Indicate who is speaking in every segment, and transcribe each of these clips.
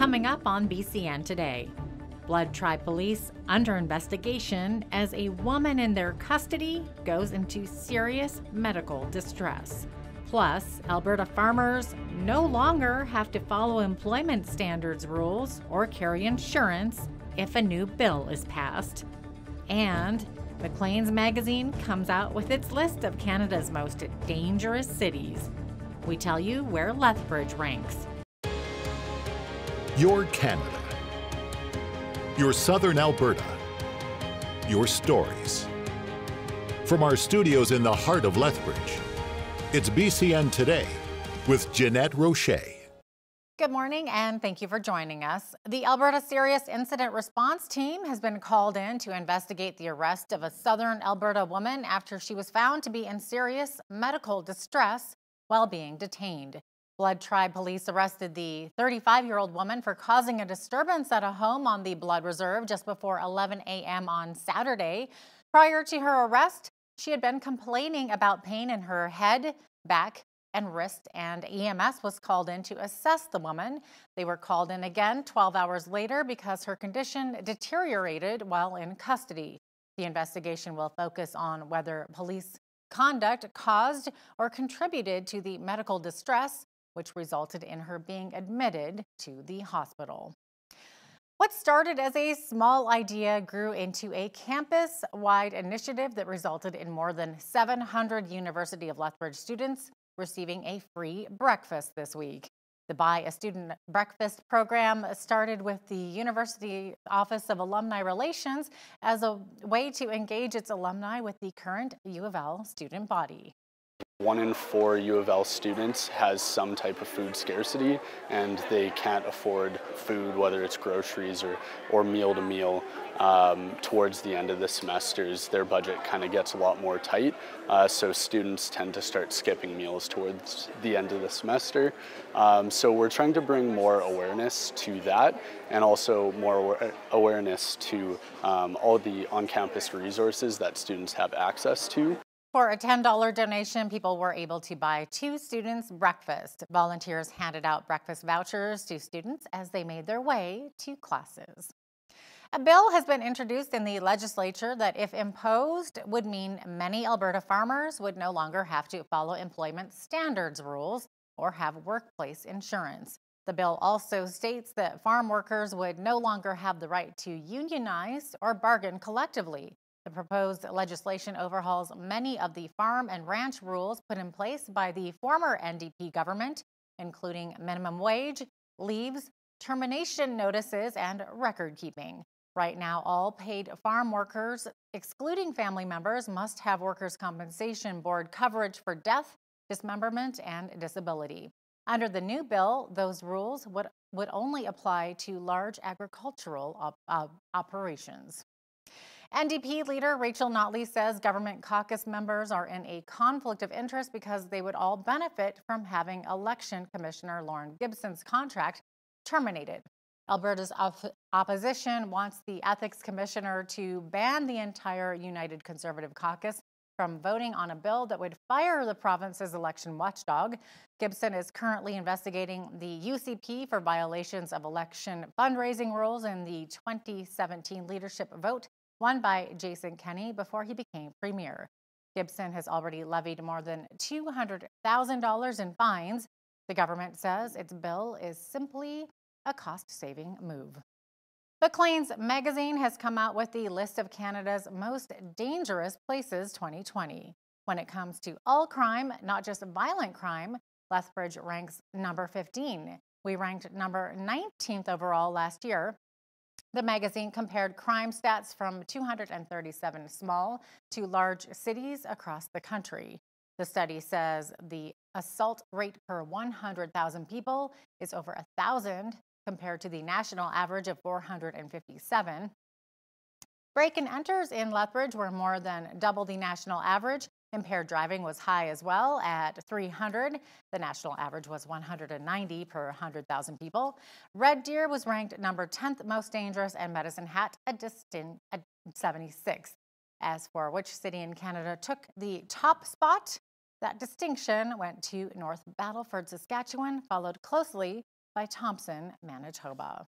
Speaker 1: Coming up on BCN Today, Blood Tribe Police under investigation as a woman in their custody goes into serious medical distress. Plus, Alberta farmers no longer have to follow employment standards rules or carry insurance if a new bill is passed. And Maclean's magazine comes out with its list of Canada's most dangerous cities. We tell you where Lethbridge ranks.
Speaker 2: Your Canada. Your Southern Alberta. Your stories. From our studios in the heart of Lethbridge, it's BCN Today with Jeanette Roche.
Speaker 1: Good morning and thank you for joining us. The Alberta Serious Incident Response Team has been called in to investigate the arrest of a Southern Alberta woman after she was found to be in serious medical distress while being detained. Blood Tribe Police arrested the 35-year-old woman for causing a disturbance at a home on the Blood Reserve just before 11 a.m. on Saturday. Prior to her arrest, she had been complaining about pain in her head, back, and wrist, and EMS was called in to assess the woman. They were called in again 12 hours later because her condition deteriorated while in custody. The investigation will focus on whether police conduct caused or contributed to the medical distress, which resulted in her being admitted to the hospital. What started as a small idea grew into a campus-wide initiative that resulted in more than 700 University of Lethbridge students receiving a free breakfast this week. The Buy a Student Breakfast program started with the University Office of Alumni Relations as a way to engage its alumni with the current U of L student body.
Speaker 3: 1 in 4 U of L students has some type of food scarcity, and they can't afford food, whether it's groceries or meal to meal. Towards the end of the semesters, their budget kind of gets a lot more tight, so students tend to start skipping meals towards the end of the semester. So we're trying to bring more awareness to that, and also more awareness to all the on-campus resources that students have access to.
Speaker 1: For a $10 donation, people were able to buy 2 students breakfast. Volunteers handed out breakfast vouchers to students as they made their way to classes. A bill has been introduced in the legislature that, if imposed, would mean many Alberta farmers would no longer have to follow employment standards rules or have workplace insurance. The bill also states that farm workers would no longer have the right to unionize or bargain collectively. The proposed legislation overhauls many of the farm and ranch rules put in place by the former NDP government, including minimum wage, leaves, termination notices, and record keeping. Right now, all paid farm workers, excluding family members, must have Workers' Compensation Board coverage for death, dismemberment, and disability. Under the new bill, those rules would only apply to large agricultural operations. NDP leader Rachel Notley says government caucus members are in a conflict of interest because they would all benefit from having Election Commissioner Lauren Gibson's contract terminated. Alberta's opposition wants the Ethics Commissioner to ban the entire United Conservative Caucus from voting on a bill that would fire the province's election watchdog. Gibson is currently investigating the UCP for violations of election fundraising rules in the 2017 leadership vote won by Jason Kenney before he became premier. Gibson has already levied more than $200,000 in fines. The government says its bill is simply a cost-saving move. Maclean's magazine has come out with the list of Canada's most dangerous places 2020. When it comes to all crime, not just violent crime, Lethbridge ranks number 15. We ranked number 19th overall last year. The magazine compared crime stats from 237 small to large cities across the country. The study says the assault rate per 100,000 people is over 1,000 compared to the national average of 457. Break-and enters in Lethbridge were more than double the national average. Impaired driving was high as well at 300. The national average was 190 per 100,000 people. Red Deer was ranked number 10th most dangerous, and Medicine Hat a distant at 76th. As for which city in Canada took the top spot, that distinction went to North Battleford, Saskatchewan, followed closely by Thompson, Manitoba.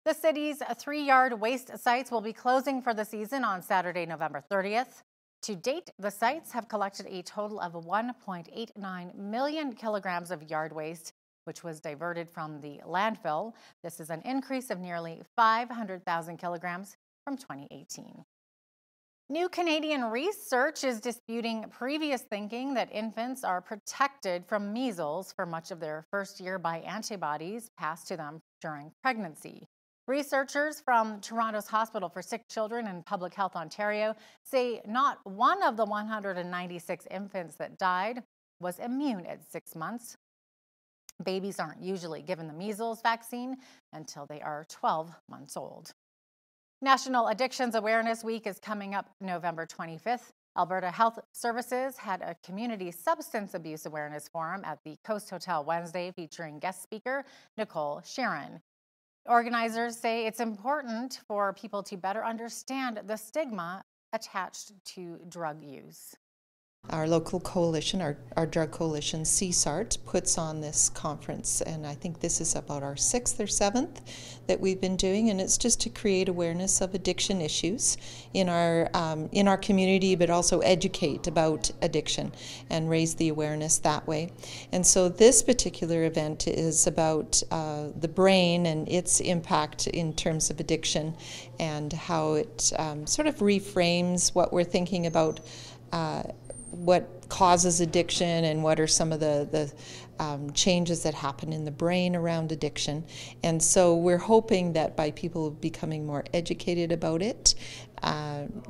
Speaker 1: The city's 3-yard waste sites will be closing for the season on Saturday, November 30th. To date, the sites have collected a total of 1.89 million kilograms of yard waste, which was diverted from the landfill. This is an increase of nearly 500,000 kilograms from 2018. New Canadian research is disputing previous thinking that infants are protected from measles for much of their first year by antibodies passed to them during pregnancy. Researchers from Toronto's Hospital for Sick Children and Public Health Ontario say not one of the 196 infants that died was immune at 6 months. Babies aren't usually given the measles vaccine until they are 12 months old. National Addictions Awareness Week is coming up November 25th. Alberta Health Services had a community substance abuse awareness forum at the Coast Hotel Wednesday featuring guest speaker Nicole Sharon. Organizers say it's important for people to better understand the stigma attached to drug use.
Speaker 4: Our local coalition, our drug coalition, CSART, puts on this conference, and I think this is about our 6th or 7th that we've been doing, and it's just to create awareness of addiction issues in our community, but also educate about addiction and raise the awareness that way. And so this particular event is about the brain and its impact in terms of addiction and how it sort of reframes what we're thinking about what causes addiction and what are some of the changes that happen in the brain around addiction. And so we're hoping that by people becoming more educated about it,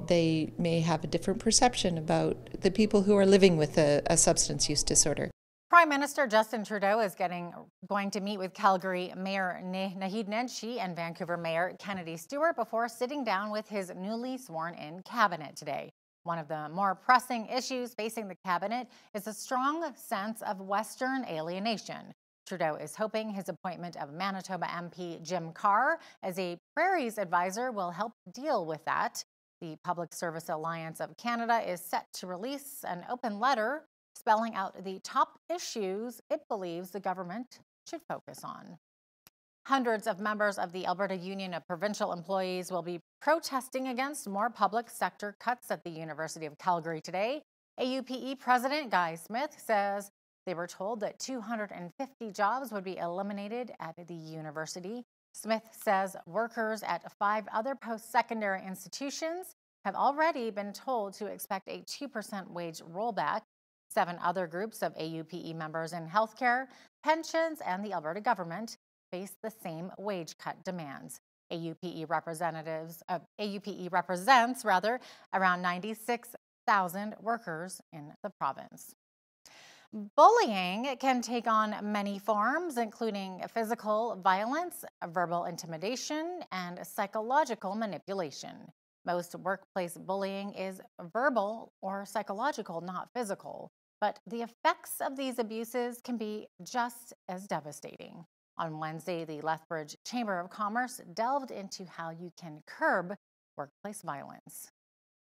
Speaker 4: they may have a different perception about the people who are living with a substance use disorder.
Speaker 1: Prime Minister Justin Trudeau is going to meet with Calgary Mayor Naheed Nenshi and Vancouver Mayor Kennedy Stewart before sitting down with his newly sworn-in cabinet today. One of the more pressing issues facing the cabinet is a strong sense of Western alienation. Trudeau is hoping his appointment of Manitoba MP Jim Carr as a Prairies advisor will help deal with that. The Public Service Alliance of Canada is set to release an open letter spelling out the top issues it believes the government should focus on. Hundreds of members of the Alberta Union of Provincial Employees will be protesting against more public sector cuts at the University of Calgary today. AUPE President Guy Smith says they were told that 250 jobs would be eliminated at the university. Smith says workers at 5 other post-secondary institutions have already been told to expect a 2% wage rollback. 7 other groups of AUPE members in healthcare, pensions, and the Alberta government face the same wage cut demands. AUPE represents around 96,000 workers in the province. Bullying can take on many forms, including physical violence, verbal intimidation, and psychological manipulation. Most workplace bullying is verbal or psychological, not physical, but the effects of these abuses can be just as devastating. On Wednesday, the Lethbridge Chamber of Commerce delved into how you can curb workplace violence.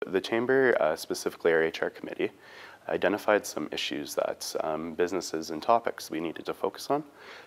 Speaker 3: The Chamber, specifically our HR committee, identified some issues that businesses and topics we needed to focus on.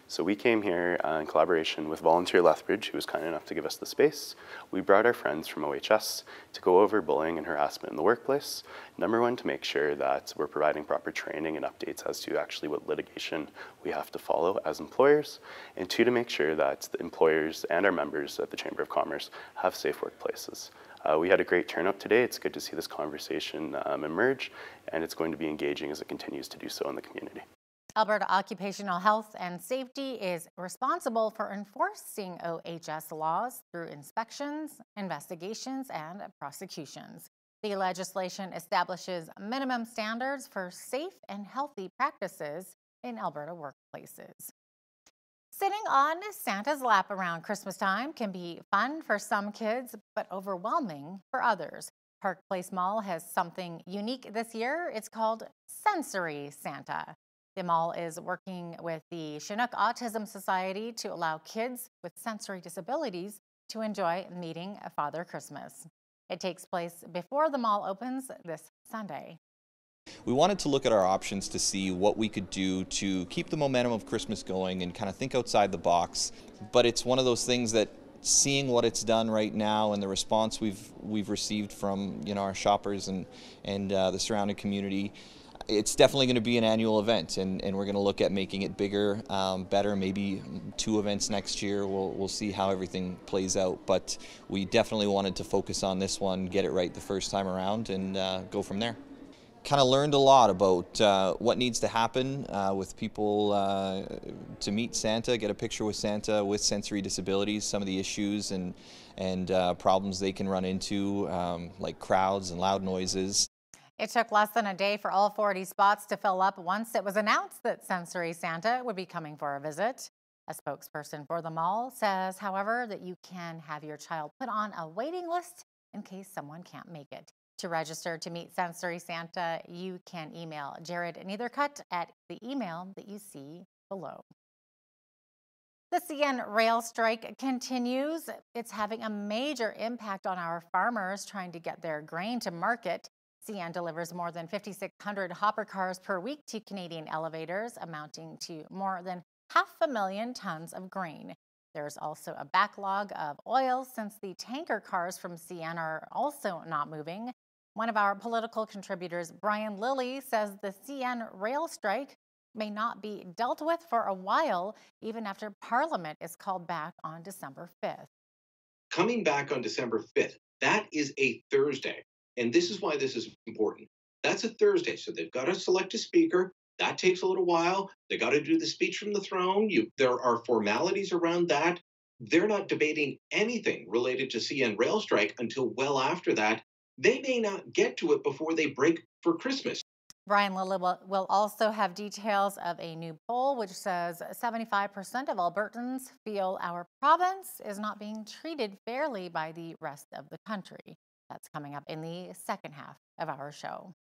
Speaker 3: So we came here in collaboration with Volunteer Lethbridge, who was kind enough to give us the space. We brought our friends from OHS to go over bullying and harassment in the workplace. Number one, to make sure that we're providing proper training and updates as to actually what litigation we have to follow as employers. And 2, to make sure that the employers and our members at the Chamber of Commerce have safe workplaces. We had a great turnout today. It's good to see this conversation emerge, and it's going to be engaging as it continues to do so in the community.
Speaker 1: Alberta Occupational Health and Safety is responsible for enforcing OHS laws through inspections, investigations, and prosecutions. The legislation establishes minimum standards for safe and healthy practices in Alberta workplaces. Sitting on Santa's lap around Christmas time can be fun for some kids, but overwhelming for others. Park Place Mall has something unique this year. It's called Sensory Santa. The mall is working with the Chinook Autism Society to allow kids with sensory disabilities to enjoy meeting Father Christmas. It takes place before the mall opens this Sunday.
Speaker 5: We wanted to look at our options to see what we could do to keep the momentum of Christmas going and kind of think outside the box. But it's one of those things that seeing what it's done right now and the response we've received from our shoppers and the surrounding community, it's definitely going to be an annual event, and we're going to look at making it bigger, better, maybe 2 events next year. We'll see how everything plays out, but we definitely wanted to focus on this one, get it right the first time around, and go from there. Kind of learned a lot about what needs to happen with people to meet Santa, get a picture with Santa with sensory disabilities, some of the issues and problems they can run into, like crowds and loud noises.
Speaker 1: It took less than a day for all 40 spots to fill up once it was announced that Sensory Santa would be coming for a visit. A spokesperson for the mall says, however, that you can have your child put on a waiting list in case someone can't make it. To register to meet Sensory Santa, you can email Jared Neithercut at the email that you see below. The CN rail strike continues. It's having a major impact on our farmers trying to get their grain to market. CN delivers more than 5,600 hopper cars per week to Canadian elevators, amounting to more than 500,000 tons of grain. There's also a backlog of oil since the tanker cars from CN are also not moving. One of our political contributors, Brian Lilly, says the CN rail strike may not be dealt with for a while, even after Parliament is called back on December 5th.
Speaker 6: Coming back on December 5th, that is a Thursday. And this is why this is important. That's a Thursday, so they've got to select a speaker. That takes a little while. They got to do the speech from the throne. There are formalities around that. They're not debating anything related to CN rail strike until well after that. They may not get to it before they break for Christmas.
Speaker 1: Brian Lilly will also have details of a new poll which says 75% of Albertans feel our province is not being treated fairly by the rest of the country. That's coming up in the second half of our show.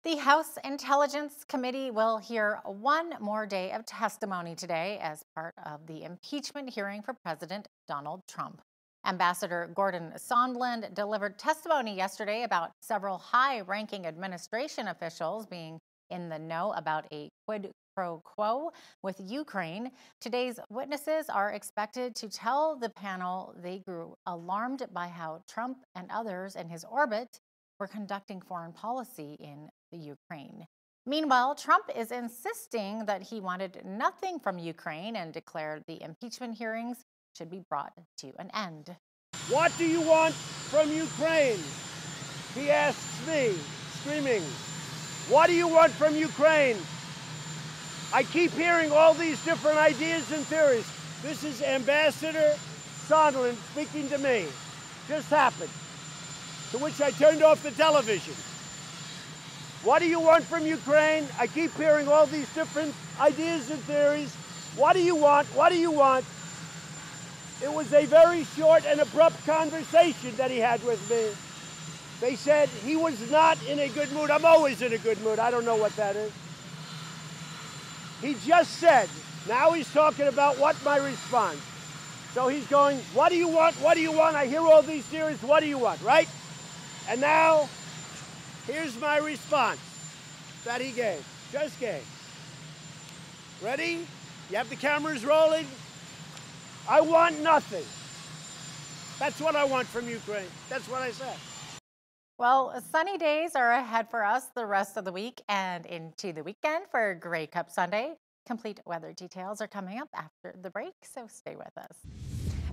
Speaker 1: The House Intelligence Committee will hear one more day of testimony today as part of the impeachment hearing for President Donald Trump. Ambassador Gordon Sondland delivered testimony yesterday about several high-ranking administration officials being in the know about a quid pro quo with Ukraine. Today's witnesses are expected to tell the panel they grew alarmed by how Trump and others in his orbit were conducting foreign policy in the Ukraine. Meanwhile, Trump is insisting that he wanted nothing from Ukraine and declared the impeachment hearings should be brought to an end.
Speaker 7: What do you want from Ukraine? He asks me, screaming. What do you want from Ukraine? I keep hearing all these different ideas and theories. This is Ambassador Sondland speaking to me. Just happened. To which I turned off the television. What do you want from Ukraine? I keep hearing all these different ideas and theories. What do you want? What do you want? It was a very short and abrupt conversation that he had with me. They said he was not in a good mood. I'm always in a good mood. I don't know what that is. He just said, now he's talking about what my response. So he's going, what do you want? What do you want? I hear all these theories. What do you want, right? And now, here's my response that he gave, just gave. Ready? You have the cameras rolling? I want nothing. That's what I want from Ukraine. That's what I said.
Speaker 1: Well, sunny days are ahead for us the rest of the week and into the weekend for Grey Cup Sunday. Complete weather details are coming up after the break, so stay with us.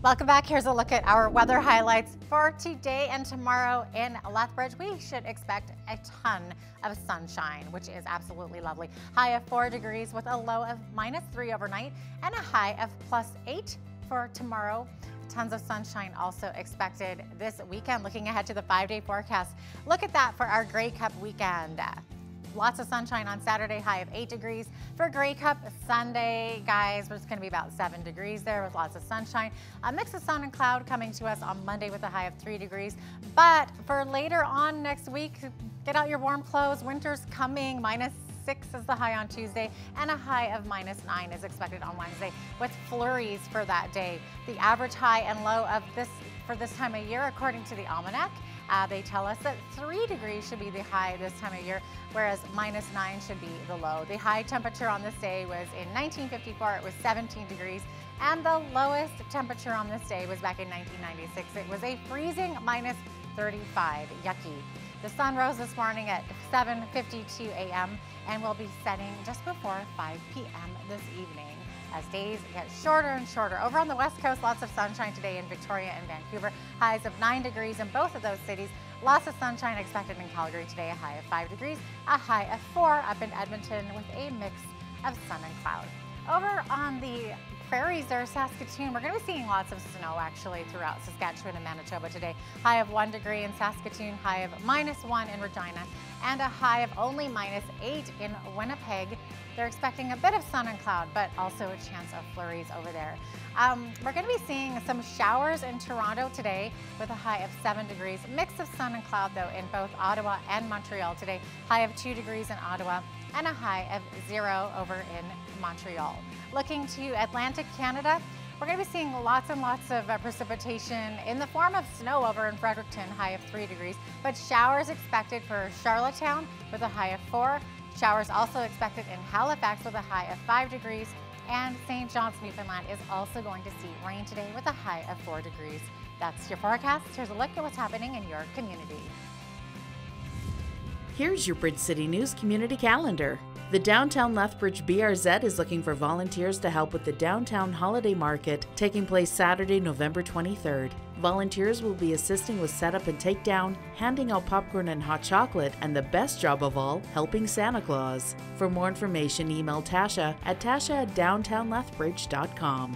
Speaker 1: Welcome back. Here's a look at our weather highlights for today and tomorrow in Lethbridge. We should expect a ton of sunshine, which is absolutely lovely. High of 4 degrees with a low of -3 overnight and a high of +8 for tomorrow. Tons of sunshine also expected this weekend. Looking ahead to the 5-day forecast, look at that for our Grey Cup weekend. Lots of sunshine on Saturday, high of 8 degrees. For Grey Cup Sunday, guys, it's going to be about 7 degrees there with lots of sunshine. A mix of sun and cloud coming to us on Monday with a high of 3 degrees. But for later on next week, get out your warm clothes. Winter's coming. -6 is the high on Tuesday, and a high of -9 is expected on Wednesday with flurries for that day. The average high and low of this for this time of year, according to the almanac, They tell us that 3 degrees should be the high this time of year, whereas -9 should be the low. The high temperature on this day was in 1954, it was 17 degrees, and the lowest temperature on this day was back in 1996. It was a freezing -35. Yucky. The sun rose this morning at 7:52 a.m. and will be setting just before 5 p.m. this evening as days get shorter and shorter. Over on the west coast, lots of sunshine today in Victoria and Vancouver. Highs of 9 degrees in both of those cities. Lots of sunshine expected in Calgary today, a high of 5 degrees, a high of 4 up in Edmonton with a mix of sun and cloud. Over on the prairies or Saskatoon, we're going to be seeing lots of snow actually throughout Saskatchewan and Manitoba today. High of 1 degree in Saskatoon, high of -1 in Regina, and a high of only -8 in Winnipeg. They're expecting a bit of sun and cloud, but also a chance of flurries over there. We're going to be seeing some showers in Toronto today with a high of 7 degrees. Mix of sun and cloud though in both Ottawa and Montreal today. High of 2 degrees in Ottawa and a high of 0 over in Montreal. Looking to Atlantic Canada, we're going to be seeing lots and lots of precipitation in the form of snow over in Fredericton, high of 3 degrees, but showers expected for Charlottetown with a high of 4. Showers also expected in Halifax with a high of 5 degrees, and St. John's, Newfoundland is also going to see rain today with a high of 4 degrees. That's your forecast. Here's a look at what's happening in your community.
Speaker 8: Here's your Bridge City News Community Calendar. The Downtown Lethbridge BRZ is looking for volunteers to help with the Downtown Holiday Market taking place Saturday, November 23rd. Volunteers will be assisting with setup and takedown, handing out popcorn and hot chocolate, and the best job of all, helping Santa Claus. For more information, email Tasha at tasha@downtownlethbridge.com.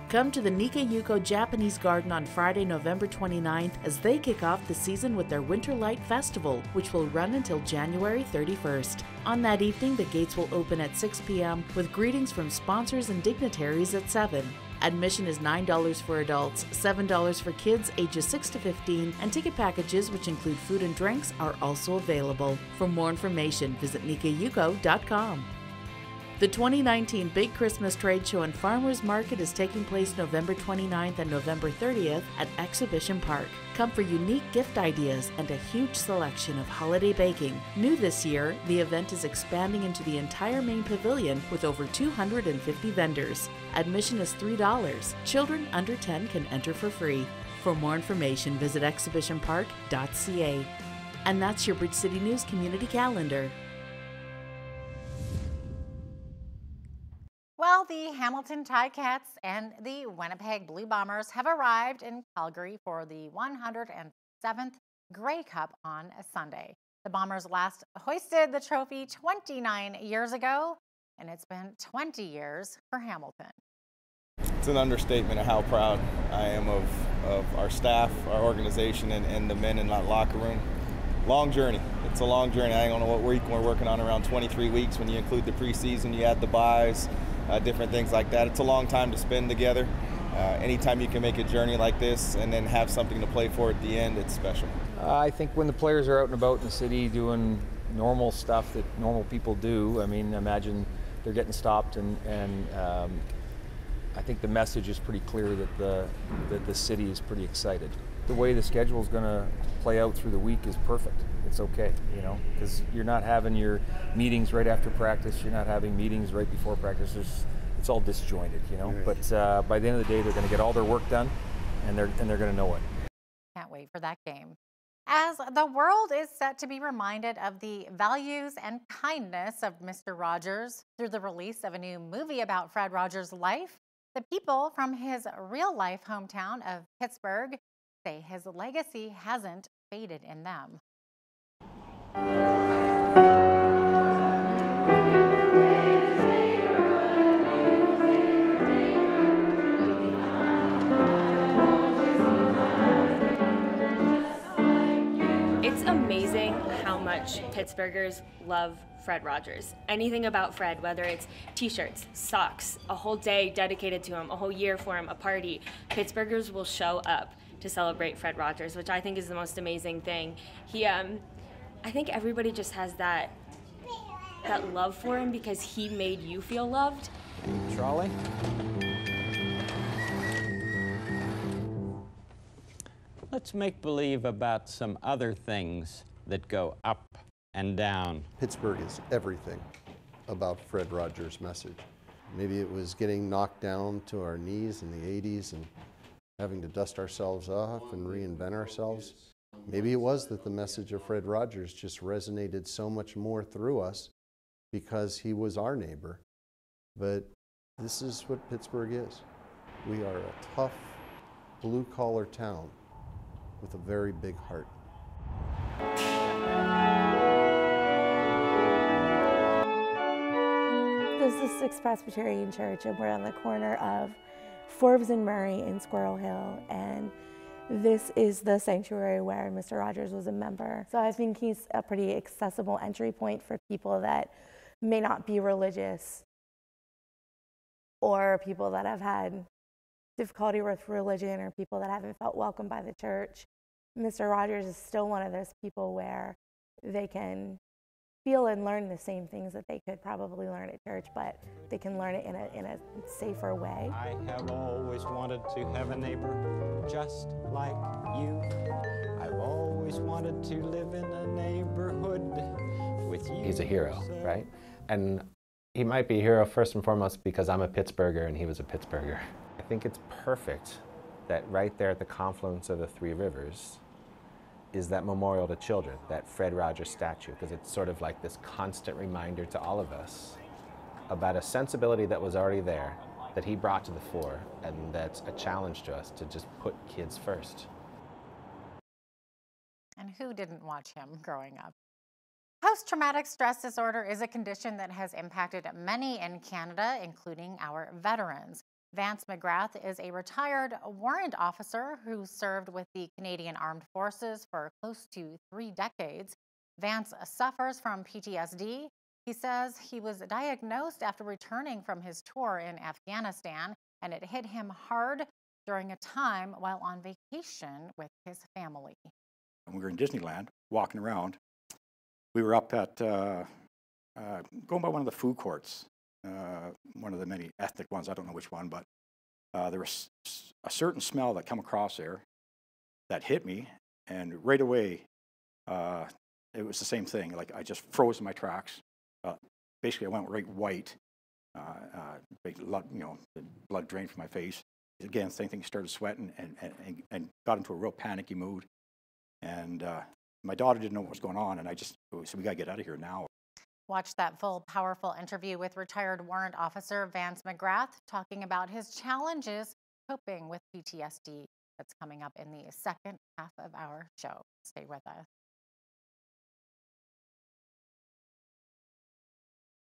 Speaker 8: Come to the Nikayuko Japanese Garden on Friday, November 29th as they kick off the season with their Winter Light Festival, which will run until January 31st. On that evening, the gates will open at 6 p.m. with greetings from sponsors and dignitaries at 7. Admission is $9 for adults, $7 for kids ages 6 to 15, and ticket packages, which include food and drinks, are also available. For more information, visit nikayuko.com. The 2019 Big Christmas Trade Show and Farmers Market is taking place November 29th and November 30th at Exhibition Park. Come for unique gift ideas and a huge selection of holiday baking. New this year, the event is expanding into the entire main pavilion with over 250 vendors. Admission is $3. Children under 10 can enter for free. For more information, visit exhibitionpark.ca. And that's your Bridge City News Community Calendar.
Speaker 1: Well, the Hamilton Ticats and the Winnipeg Blue Bombers have arrived in Calgary for the 107th Grey Cup on Sunday. The Bombers last hoisted the trophy 29 years ago, and it's been 20 years for Hamilton.
Speaker 9: It's an understatement of how proud I am of our staff, our organization, and the men in that locker room. Long journey. It's a long journey. I don't know what week we're working on, around 23 weeks when you include the preseason, you add the buys, different things like that. It's a long time to spend together. Anytime you can make a journey like this and then have something to play for at the end, it's special.
Speaker 10: I think when the players are out and about in the city doing normal stuff that normal people do, I mean, imagine they're getting stopped, and I think the message is pretty clear that the city is pretty excited. The way the schedule is going to play out through the week is perfect. It's okay, you know, because you're not having your meetings right after practice. You're not having meetings right before practice. It's all disjointed, you know. But by the end of the day, they're going to get all their work done, and they're going to know it.
Speaker 1: Can't wait for that game. As the world is set to be reminded of the values and kindness of Mr. Rogers through the release of a new movie about Fred Rogers' life, the people from his real-life hometown of Pittsburgh say his legacy hasn't faded in them.
Speaker 11: It's amazing how much Pittsburghers love Fred Rogers. Anything about Fred, whether it's t-shirts, socks, a whole day dedicated to him, a whole year for him, a party, Pittsburghers will show up to celebrate Fred Rogers, which I think is the most amazing thing. I think everybody just has that love for him because he made you feel loved.
Speaker 10: Trolley.
Speaker 12: Let's make believe about some other things that go up and down.
Speaker 13: Pittsburgh is everything about Fred Rogers' message. Maybe it was getting knocked down to our knees in the 80s and having to dust ourselves off and reinvent ourselves. Maybe it was that the message of Fred Rogers just resonated so much more through us because he was our neighbor. But this is what Pittsburgh is. We are a tough, blue-collar town with a very big heart.
Speaker 14: This is the Sixth Presbyterian Church, and we're on the corner of Forbes and Murray in Squirrel Hill, and this is the sanctuary where Mr. Rogers was a member. So I think he's a pretty accessible entry point for people that may not be religious or people that have had difficulty with religion or people that haven't felt welcomed by the church. Mr. Rogers is still one of those people where they can feel and learn the same things that they could probably learn at church, but they can learn it in a safer way.
Speaker 12: I have always wanted to have a neighbor just like you. I've always wanted to live in a neighborhood with you.
Speaker 15: He's a hero, right? And he might be a hero first and foremost because I'm a Pittsburgher and he was a Pittsburgher. I think it's perfect that right there at the confluence of the three rivers is that memorial to children, that Fred Rogers statue, because it's sort of like this constant reminder to all of us about a sensibility that was already there, that he brought to the fore, and that's a challenge to us to just put kids first.
Speaker 1: And who didn't watch him growing up? Post-traumatic stress disorder is a condition that has impacted many in Canada, including our veterans. Vance McGrath is a retired warrant officer who served with the Canadian Armed Forces for close to 3 decades. Vance suffers from PTSD. He says he was diagnosed after returning from his tour in Afghanistan, and it hit him hard during a time while on vacation with his family.
Speaker 16: We were in Disneyland, walking around. We were up at, going by one of the food courts. One of the many ethnic ones, I don't know which one, but there was a certain smell that come across there that hit me, and right away it was the same thing. Like I just froze in my tracks. Basically, I went right white. The blood drained from my face. Again, same thing. Started sweating and got into a real panicky mood. And my daughter didn't know what was going on, and so we got to get out of here now.
Speaker 1: Watch that full, powerful interview with retired warrant officer Vance McGrath talking about his challenges coping with PTSD. That's coming up in the second half of our show. Stay with us.